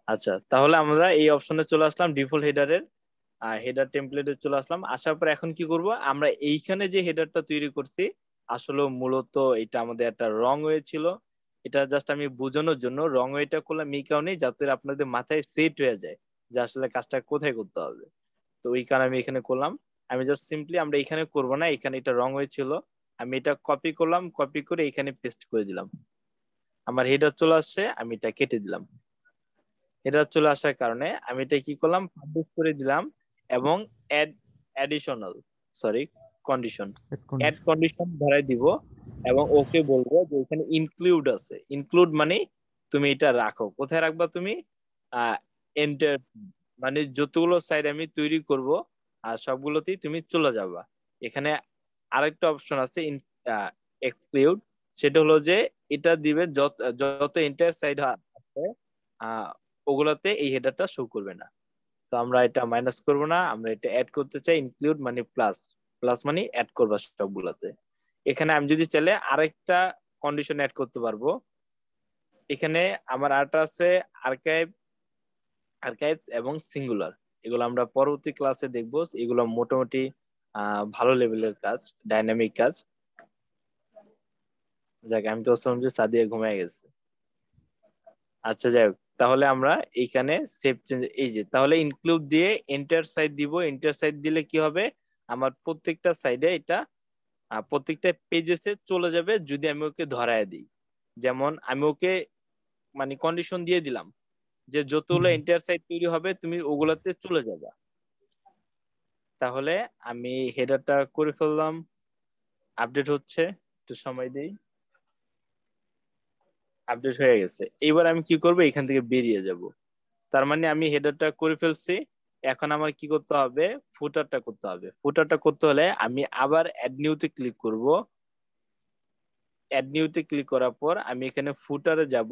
আচ্ছা, তাহলে আমরা এই অপশনে চলে আসলাম, ডিফল্ট হেডারের হেডার টেমপ্লেটে চলে আসলাম। আসার পর এখন কি করব, আমরা এইখানে যে হেডারটা তৈরি করছি আসলে মূলত এটা আমাদের একটা রং ওয়ে ছিল। এটা জাস্ট আমি বোঝানোর জন্য রং ওয়েটা করলাম এই কারণে যাতে আপনাদের মাথায় সেট হয়ে যায় যে আসলে কাজটা কোথায় করতে হবে। তো ওই কারণে আমি এখানে করলাম। আমি জাস্ট সিম্পলি আমরা এখানে করব না, এখানে এটা রং ওয়ে ছিল, আমি এটা কপি করলাম, কপি করে এখানে পেস্ট করে দিলাম। আমার হেডার চলে আসছে, আমি এটা কেটে দিলাম। এটা চলে আসার কারণে আমি এটা কি করলাম, পাবলিশ করে দিলাম এবং add additional sorry condition add add condition. Condition ধরাই দিব এবং ওকে বলবো যে এখানে ইনক্লুড আছে। ইনক্লুড মানে তুমি এটা রাখো, কোথায় রাখবা তুমি, এন্টার, মানে যতগুলো সাইড আমি তৈরি করব আর সবগুলোতেই তুমি চলে যাবা। এখানে আরেকটা অপশন আছে এক্সক্লুড, সেটা হলো যে এটা দিবে যত যত এন্টার সাইড আছে ওগুলাতে এই হেডারটা শো করবে না। তো আমরা এটা মাইনাস করব না, আমরা এটা অ্যাড করতে চাই। ইনক্লুড মানে প্লাস, প্লাস মানে অ্যাড করবা সবগুলাতে। এখানে আমি যদি চাইলে আরেকটা কন্ডিশন অ্যাড করতে পারবো। এখানে আমার আরেকটা আছে আর্কাইভ, আর্কাইভ এবং সিঙ্গুলার। এগুলো আমরা পরবর্তী ক্লাসে দেখবো। এগুলো মোটামুটি ভালো লেভেলের কাজ, ডাইনামিক কাজ। যাক, আমি তো ভাবছিলাম যে সাদিয়া ঘুমিয়ে গেছে। আচ্ছা যাই হোক, তাহলে আমরা এইখানে সেভ চেঞ্জ, এই যে তাহলে ইনক্লুড দিয়ে এন্টার সাইড দিব। এন্টার সাইড দিলে কি হবে, আমার প্রত্যেকটা সাইডে এটা প্রত্যেকটা পেজেসে চলে যাবে যদি আমি ওকে ধরায় দিই। যেমন আমি ওকে মানে কন্ডিশন দিয়ে দিলাম যে যতগুলো এন্টার সাইড তৈরি হবে তুমি ওগুলাতে চলে যাবে। তাহলে আমি হেডারটা করে ফেললাম, আপডেট হচ্ছে, একটু সময় দেই। আপডেট হয়ে গেছে। এবার আমি কি করব, এখান থেকে বেরিয়ে যাব। তার মানে আমি হেডারটা করে ফেলছি। এখন আমার কি করতে হবে, ফুটারটা করতে হবে। ফুটারটা করতে হলে আমি আবার অ্যাড নিউতে ক্লিক করব। অ্যাড নিউতে ক্লিক করার পর আমি এখানে ফুটারে যাব।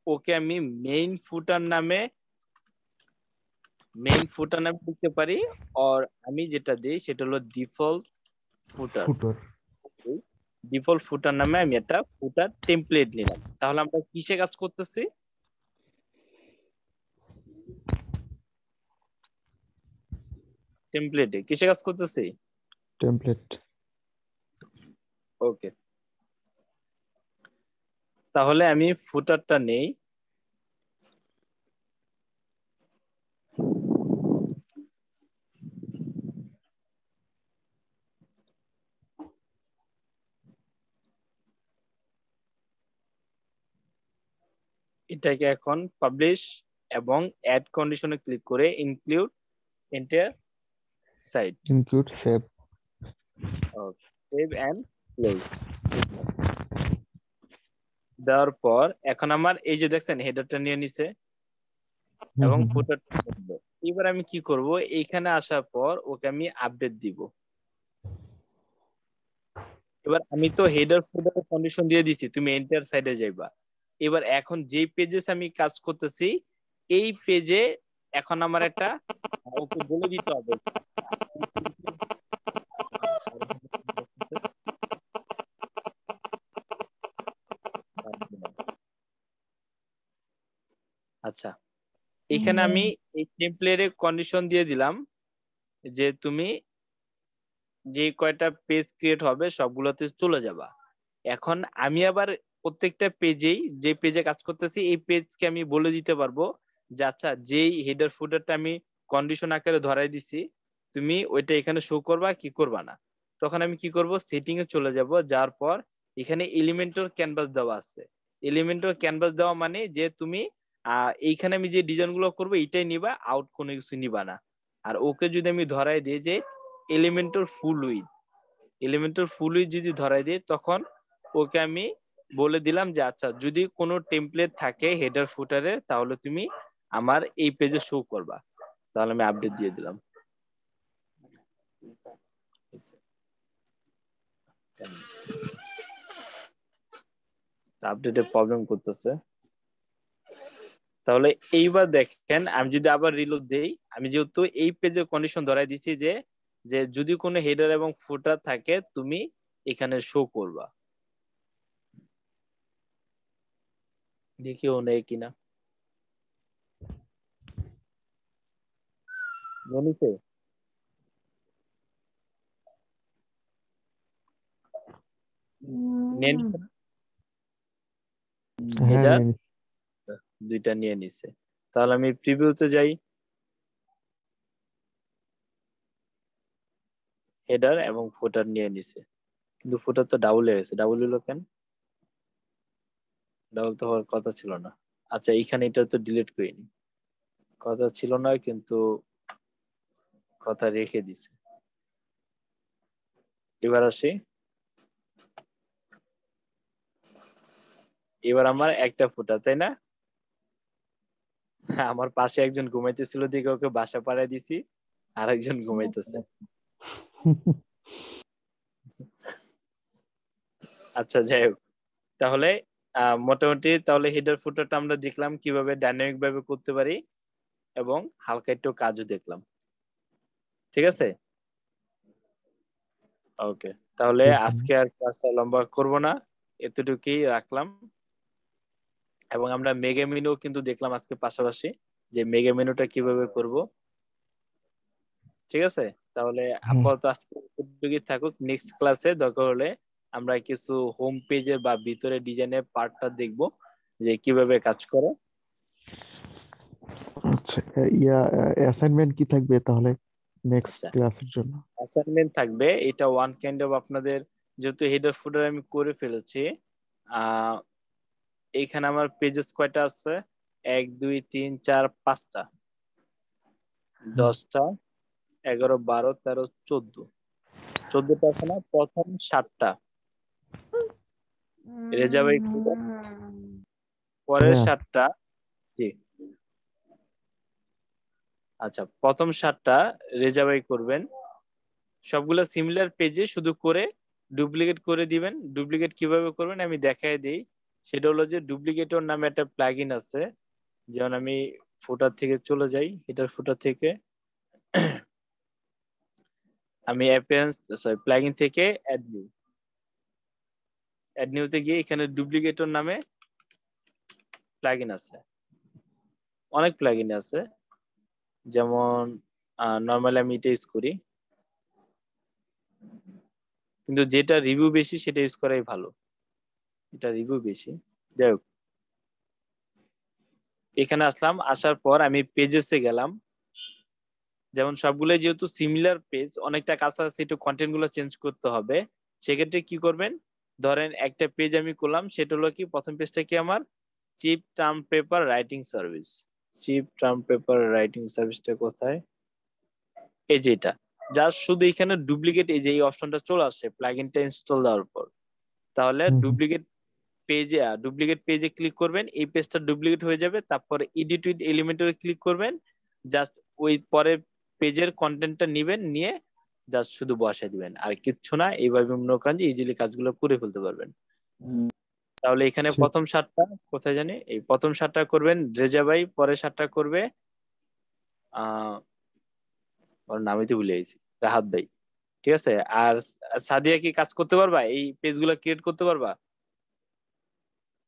ওকে আমি মেইন ফুটার নামে লিখতে পারি। আর আমি যেটা দিই সেটা হলো ডিফল্ট ফুটার। ফুটার। ডিফল্ট ফুটার নামে আমি একটা ফুটার টেমপ্লেট নিলাম। তাহলে আমরা কিসে কাজ করতেছি, টেমপ্লেটে কিসে কাজ করতেছি। টেমপ্লেট। ওকে, তাহলে আমি ফুটারটা নেই। এটাকে এখন পাবলিশ এবং অ্যাড কন্ডিশনে ক্লিক করে include enter site, include save. Save and close দেওয়ার পর এখন আমার এই যে দেখছেন হেডারটা নিয়ে নিছে এবং ফুটারটা নিয়ে নিল। এবার আমি কি করব, এইখানে আসার পর ওকে আমি আপডেট দিব। এবার আমি তো হেডার ফুটার কন্ডিশন দিয়ে দিছি তুমি এন্টার সাইডে যাইবা। এবার এখন যে পেজে আমি কাজ করতেছি এই পেজে এখন আমার একটা ওকে বলে দিতে হবে। আচ্ছা, এখানে আমি এই টেমপ্লেটে কন্ডিশন দিয়ে দিলাম যে তুমি যে কয়টা পেজ ক্রিয়েট হবে সবগুলোতে চলে যাবা। এখন আমি আবার প্রত্যেকটা পেজেই যে পেজে কাজ করতেছি এই পেজকে আমি বলে দিতে পারবো যে আচ্ছা যেই হেডার ফুটারটা আমি কন্ডিশন আকারে ধরাই দিছি তুমি ওইটা এখানে শো করবা কি করবা না। তখন আমি কি করব, সেটিং এ চলে যাব। যাওয়ার পর এখানে এলিমেন্টর ক্যানভাস দেওয়া আছে। এলিমেন্টর ক্যানভাস দেওয়া মানে যে তুমি এইখানে আমি যে ডিজাইন গুলো করবো এইটাই নিবা, আউট কোনো কিছু নিবা না। আর ওকে যদি আমি ধরাই দিই যে Elementor full with, Elementor full with যদি ধরাই দিই তখন ওকে আমি বলে দিলাম যে আচ্ছা যদি কোনো টেমপ্লেট থাকে হেডার ফুটারে তাহলে তুমি আমার এই পেজে শো করবা। তাহলে আমি আপডেট দিয়ে দিলাম। আপডেটে প্রবলেম করতেছে। তাহলে এইবার দেখেন আমি যদি আবার রিলোড দেই, আমি যেহেতু এই পেজে কন্ডিশন ধরাই দিছি যে যে যদি কোনো হেডার এবং ফুটার থাকে তুমি এখানে শো করবা। দেখিও নেই কিনা। নিয়ে নিছে? নিয়ে নিছে না? হ্যাঁ হেডার নিয়ে নিচ্ছি। দুইটা নিয়ে নিছে। তাহলে আমি প্রিভিউতে যাই, হেডার এবং ফুটার নিয়ে নিছে, কিন্তু ফুটার তো ডাবল হয়ে গেছে। ডাবল হলো কেন? ডাবল তো হওয়ার কথা ছিল না। আচ্ছা, এখানে এটা তো ডিলিট করিনি, কথা ছিল না কিন্তু কথা রেখে দিছে। এবার আসি, এবার আমার একটা ফুটা, তাই না? আমার পাশে একজন ঘুমাইতেছিল দিকে ওকে বাসা পাড়ায় দিছি, আর একজন ঘুমাইতেছে। আচ্ছা, যাই হোক, তাহলে মোটামুটি তাহলে হেডার ফুটারটা আমরা দেখলাম কিভাবে ডাইনামিক ভাবে করতে পারি, এবং হালকা একটু কাজও দেখলাম। ঠিক আছে, ওকে। তাহলে আজকে আর ক্লাসটা লম্বা করব না, এতটুকুই রাখলাম। এবং আমরা মেগা মেনু কিন্তু দেখলাম আজকে পাশাপাশি, যে মেগা মেনুটা কিভাবে করব। ঠিক আছে, তাহলে হুম, আপাতত আজকে এতটুকুই থাকুক। নেক্সট ক্লাসে দরকার হলে আমরা কিছু হোম পেজের বা ভিতরে ডিজাইনের পার্টটা দেখব, যে কিভাবে কাজ করে। আচ্ছা অ্যাসাইনমেন্ট কি থাকবে তাহলে নেক্সট আচ্ছা, ক্লাসের জন্য? অ্যাসাইনমেন্ট থাকবে, এটা ওয়ান কাইন্ড অফ আপনাদের, যেহেতু হেডার ফুটার আমি করে ফেলেছি। আহ এইখানে আমার পেজেস কয়টা আছে? 1 2 3 4 5টা, হুম, 10টা, 11 12 13 14, 14টা আছে না? প্রথম 7টা রেজাবাই করবেন, পরের হ্যাঁ 7টা, জি, আচ্ছা, প্রথম 7টা রেজাবাই করবেন। সবগুলো সিমিলার পেজে শুধু করে ডুপ্লিকেট করে দিবেন। ডুপ্লিকেট কিভাবে করবেন আমি দেখাই দিই। সেটা হলো যে ডুপ্লিকেটর নামে একটা প্লাগইন আছে। যেমন আমি ফুটার থেকে চলে যাই, হেডার ফুটার থেকে আমি অ্যাপিয়ারেন্স, সরি, প্লাগইন থেকে অ্যাড নিউ, অ্যাড নিউতে গিয়ে এখানে ডুপ্লিকেটর নামে প্লাগইন আছে, অনেক প্লাগইন আছে। যেমন নর্মালি আমি এটা ইউজ করি, কিন্তু যেটা রিভিউ বেশি সেটা ইউজ করাই ভালো, এটা রিভিউ বেশি। যাই হোক, এখানে আসলাম, আসার পর আমি পেজেসে গেলাম। যেমন সবগুলো যেহেতু সিমিলার পেজ, অনেকটা কাছাকাছি, একটু কন্টেন্ট গুলো চেঞ্জ করতে হবে। সেক্ষেত্রে কি করবেন, ধরেন একটা পেজ আমি করলাম, সেটা হলো কি, প্রথম পেজটা কি আমার, cheap term paper writing service. Cheap term paper writing সার্ভিসটা কোথায়? এই যে এটা, যা শুধু এখানে ডুপ্লিকেট, এই যে এই অপশনটা চলে আসছে প্লাগইনটা ইনস্টল দেওয়ার পর। তাহলে হুম, হুম, ডুপ্লিকেট পেজে ক্লিক করবেন, এই পেজটা ডুপ্লিকেট হয়ে যাবে। তারপরে এডিট উইথ এলিমেন্টরে ক্লিক করবেন, জাস্ট ওই পরের পেজের কন্টেন্টটা নিবেন, নিয়ে জাস্ট শুধু বসায় দিবেন, আর কিচ্ছু না। এইভাবে মনে করেন যে ইজিলি কাজগুলো করে ফেলতে পারবেন। তাহলে এখানে ঠিক। প্রথম 7টা কোথায় জানি, এই প্রথম 7টা করবেন রেজা ভাই, পরের 7টা করবে আহ ওর নামই তো ভুলে গেছি, রাহাত ভাই। ঠিক আছে, আর সাদিয়া কি কাজ করতে পারবা, এই পেজগুলো ক্রিয়েট করতে পারবা?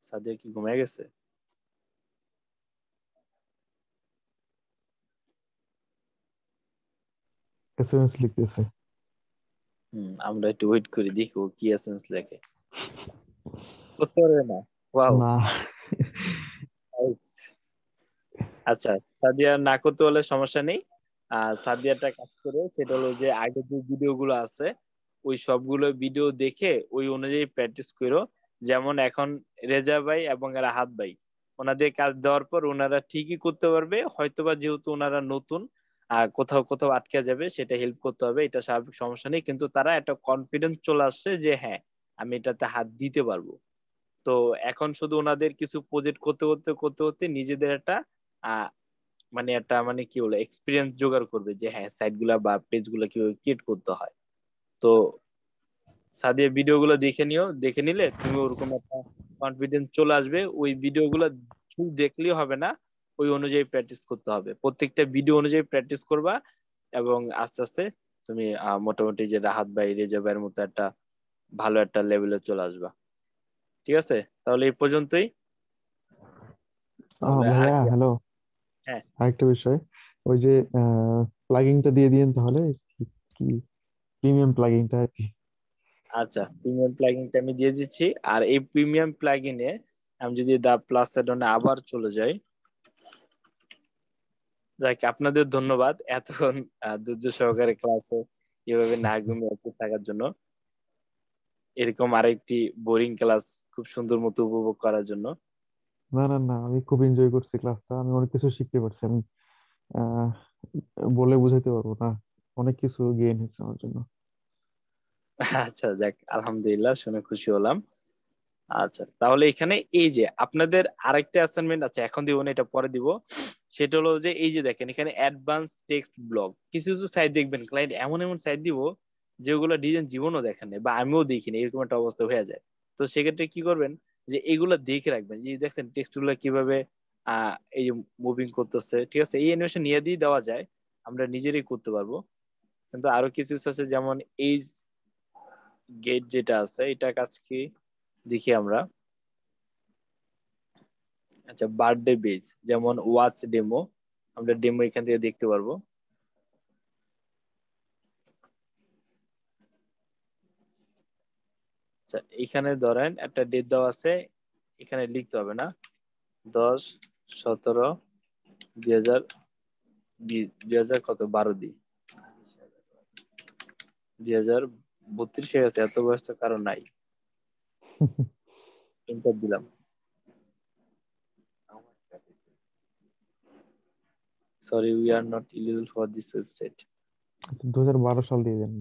সাদিয়া কি ঘুমিয়ে গেছে? এসএমএস লিখতেছে। আমরা একটু ওয়েট করি, দেখি ও কি এসেন্স লেখে। করতে পারবে না? ওয়াও। না। আচ্ছা, সাদিয়া না করতে হলে সমস্যা নেই। সাদিয়াটা কাজ করে, সেটা হলো যে আগে যে ভিডিও গুলো আছে, ওই সবগুলো ভিডিও দেখে ওই অনুযায়ী প্র্যাকটিস করো। যেমন এখন রেজা ভাই এবং রাহাত ভাই, ওনাদের কাজ দেওয়ার পর ওনারা ঠিকই করতে পারবে, হয়তোবা যেহেতু ওনারা নতুন, কোথাও কোথাও আটকে যাবে, সেটা হেল্প করতে হবে, এটা স্বাভাবিক, সমস্যা নেই। কিন্তু তারা একটা কনফিডেন্স চলে আসছে যে হ্যাঁ, আমি এটাতে হাত দিতে পারবো। তো এখন শুধু ওনাদের কিছু প্রজেক্ট করতে করতে করতে করতে নিজেদের একটা আহ মানে একটা, মানে কি বলে, এক্সপিরিয়েন্স জোগাড় করবে, যে হ্যাঁ, সাইট গুলা বা পেজ গুলা কিভাবে ক্রিয়েট করতে হয়। তো সাদিয়া ভিডিও গুলো দেখে নিও, দেখে নিলে তুমি ওরকম একটা কনফিডেন্স চলে আসবে। ওই ভিডিও গুলো শুধু দেখলেই হবে না, ওই অনুযায়ী প্র্যাকটিস করতে হবে, প্রত্যেকটা ভিডিও অনুযায়ী প্র্যাকটিস করবা। এবং আস্তে আস্তে তুমি মোটামুটি যে রাহাত ভাই, রেজা ভাইয়ের মতো একটা ভালো একটা লেভেলে চলে আসবা। ঠিক আছে, তাহলে এই পর্যন্তই। তাহলে আর ভাইয়া কি? হ্যালো, হ্যাঁ, আরেকটা বিষয়। ওই যে প্লাগইনটা দিয়ে দিন তাহলে, কি প্রিমিয়াম প্লাগইনটা আর কি। আচ্ছা, প্রিমিয়াম প্লাগইনটা আমি দিয়ে দিচ্ছি। আর এই প্রিমিয়াম প্লাগইনে আমি যদি দা প্লাস অ্যাডনে আবার চলে যাই, যাক আপনাদের ধন্যবাদ এতক্ষণ ধৈর্য সহকারে ক্লাসে এভাবে না ঘুমিয়ে active থাকার জন্য। এরকম আরেকটি বোরিং ক্লাস খুব সুন্দর মতো উপভোগ করার জন্য। না না না, আমি খুব এনজয় করছি ক্লাসটা, আমি অনেক কিছু শিখতে পারছি। আমি আহ বলে বুঝাইতে পারবো না, অনেক কিছু গেইন হয়েছে আমার জন্য। আচ্ছা, যাক আলহামদুলিল্লাহ, শুনে খুশি হলাম। আচ্ছা, তাহলে এখানে এই যে আপনাদের আরেকটা অ্যাসাইনমেন্ট আছে, এখন দিব না, এটা পরে দিব। সেটা হলো যে এই যে দেখেন এখানে অ্যাডভান্স টেক্সট ব্লগ, কিছু কিছু সাইট দেখবেন ক্লায়েন্ট এমন এমন সাইট দিব যেগুলো ডিজাইন জীবনও দেখেন নাই বা আমিও দেখিনি, এরকম একটা অবস্থা হয়ে যায়। তো সেক্ষেত্রে কি করবেন, যে এগুলা দেখে রাখবেন, যে দেখেন টেক্সট গুলা কিভাবে এই যে মুভিং করতেছে, ঠিক আছে, এই অ্যানিমেশন নিয়ে দিয়ে দেওয়া যায়, আমরা নিজেরাই করতে পারবো। কিন্তু আরো কিছু কিছু আছে, যেমন এই গেট যেটা আছে, এটা কাজ কি দেখি আমরা। আচ্ছা, বার্থডে বেজ, যেমন ওয়াচ ডেমো, আমরা ডেমো এখান থেকে দেখতে পারবো। আচ্ছা, এখানে ধরেন একটা ডেট দেওয়া আছে, এখানে লিখতে হবে না, 10/17/2020, কত 12 দিই, 2032 হয়ে গেছে, এত বয়স তো কারো নাই। এন্টার দিলাম। Sorry, we are not eligible for this website. 2012 সাল দিয়ে দেন,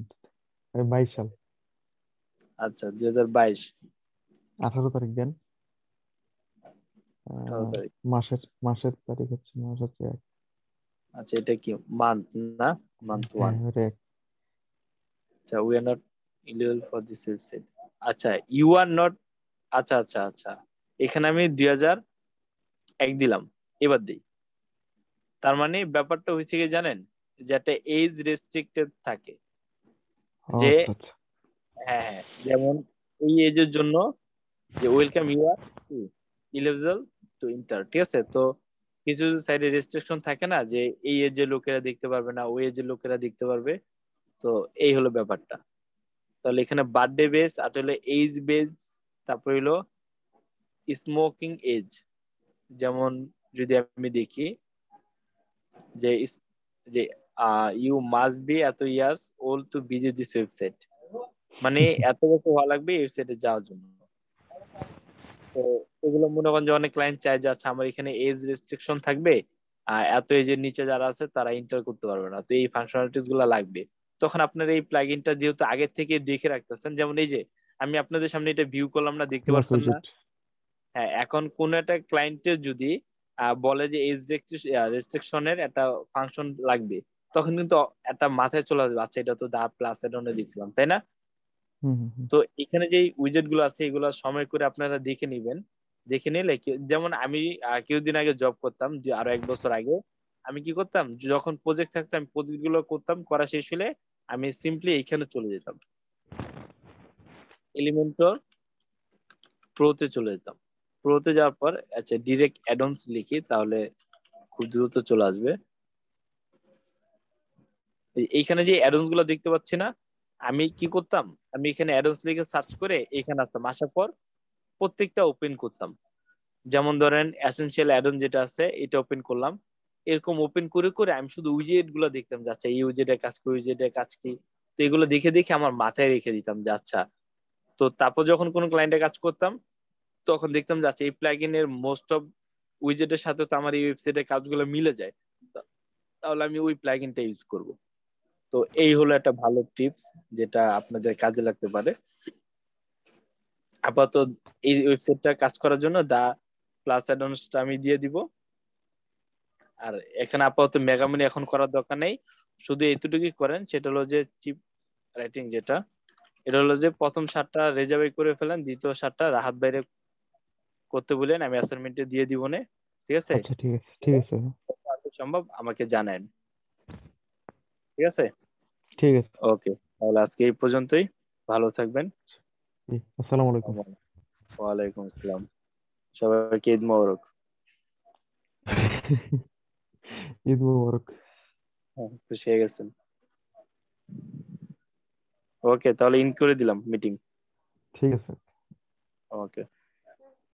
22 সাল। আচ্ছা, 2022, 18 তারিখ দেন। 18 তারিখ। মাসের মাসের তারিখ হচ্ছে, মাস হচ্ছে আচ্ছা, এটা কি মান্থ না? মান্থ হ্যাঁ, ওয়ান। ওটা আচ্ছা, we are not eligible for this website. আচ্ছা, ইউ আর নট, আচ্ছা আচ্ছা আচ্ছা, এখানে আমি 2001 দিলাম, এবার দিই। তার মানে ব্যাপারটা হয়েছে কি জানেন, যে একটা এজ রেস্ট্রিক্টেড থাকে, যে আচ্ছা আচ্ছা। হ্যাঁ হ্যাঁ, যেমন এই এজের জন্য, যে welcome you are eligible to enter, ঠিক আছে। তো কিছু সাইডে রেস্ট্রিকশন থাকে না, যে এই এজের লোকেরা দেখতে পারবে না, ওই এজের লোকেরা দেখতে পারবে। তো এই হলো ব্যাপারটা। তাহলে এখানে বার্থডে বেস, আর হলো এজ বেস, তারপর হলো স্মোকিং এজ। যেমন যদি আমি দেখি যে যে ইউ মাস্ট বি এত years old to visit this website, মানে এত বছর হওয়া লাগবে এই ওয়েবসাইটে যাওয়ার জন্য। তো এগুলো মনে করেন যে অনেক ক্লায়েন্ট চায় যে আচ্ছা আমার এখানে এজ রেস্ট্রিকশন থাকবে, এত এজের নিচে যারা আছে তারা এন্টার করতে পারবে না, তো এই ফাংশনালিটিস গুলো লাগবে। তখন আপনার এই প্লাগইনটা যেহেতু আগে থেকে দেখে রাখতেছেন, যেমন এই যে আমি আপনাদের সামনে এটা ভিউ করলাম না, দেখতে ক্লাস পারছেন না? উইজিট। হ্যাঁ, এখন কোন একটা ক্লায়েন্টের যদি বলে যে এজ রেস্ট্রিকশনের একটা ফাংশন লাগবে, তখন কিন্তু একটা মাথায় চলে আসবে, আচ্ছা এটা তো দা প্লাস এডনে দিছিলাম, তাই না? হুম হুম হুম। তো এখানে যে উইজেট গুলো আছে এগুলো সময় করে আপনারা দেখে নিবেন। দেখে নিলে যেমন আমি কিছুদিন আগে জব করতাম, যে আরো 1 বছর আগে আমি কি করতাম, যখন প্রজেক্ট থাকতাম প্রজেক্ট গুলো করতাম, করা শেষ হলে আমি সিম্পলি এইখানে চলে যেতাম, এলিমেন্টর প্রোতে চলে যেতাম। প্রোতে যাওয়ার পর আচ্ছা ডিরেক্ট অ্যাডন্স লিখি, তাহলে খুব দ্রুত চলে আসবে। এইখানে যে অ্যাডন্স গুলো দেখতে পাচ্ছি না, আমি কি করতাম, আমি এখানে অ্যাডন্স লিখে সার্চ করে এখানে আসতাম, আসার পর প্রত্যেকটা ওপেন করতাম। যেমন ধরেন এসেনশিয়াল অ্যাডন যেটা আছে এটা ওপেন করলাম, এরকম ওপেন করে করে আমি শুধু উইজেট গুলো দেখতাম, যে আচ্ছা এই উইজেটের কাজ কি, উইজেটের কাজ কি। তো এগুলো দেখে দেখে আমার মাথায় রেখে দিতাম, যে আচ্ছা। তো তারপর যখন কোনো ক্লায়েন্টের কাজ করতাম, তখন দেখতাম যে আচ্ছা এই প্লাগইনের মোস্ট অফ উইজেটের সাথে তো আমার এই ওয়েবসাইটের কাজগুলো মিলে যায়, তাহলে আমি ওই প্লাগইনটা ইউজ করব। তো এই হলো একটা ভালো টিপস, যেটা আপনাদের কাজে লাগতে পারে। আপাতত এই ওয়েবসাইটটা কাজ করার জন্য দা প্লাস অ্যাডন্সটা আমি দিয়ে দিব। আর এখানে আপাতত মেগামানি এখন করার দরকার নেই, শুধু এইটুকুই করেন, সেটা হলো যে চিপ রাইটিং যেটা, এটা হলো যে প্রথম 7টা রেজাবাই করে ফেলেন, দ্বিতীয় 7টা রাহাত বাইরে করতে বলেন, আমি অ্যাসাইনমেন্টে দিয়ে দিব নে, ঠিক আছে। আচ্ছা ঠিক আছে, ঠিক আছে। যত সম্ভব আমাকে জানেন, ঠিক আছে। ঠিক আছে। ওকে, তাহলে আজকে এই পর্যন্তই, ভালো থাকবেন। জি, আসসালামু আলাইকুম। আসসালামু আলাইকুম। ওয়ালাইকুম আসসালাম। সবাইকে ঈদ মোবারক। ঈদ মুবারক। খুশি হয়ে গেছেন। ওকে, তাহলে ইন করে দিলাম মিটিং। ঠিক আছে। ওকে।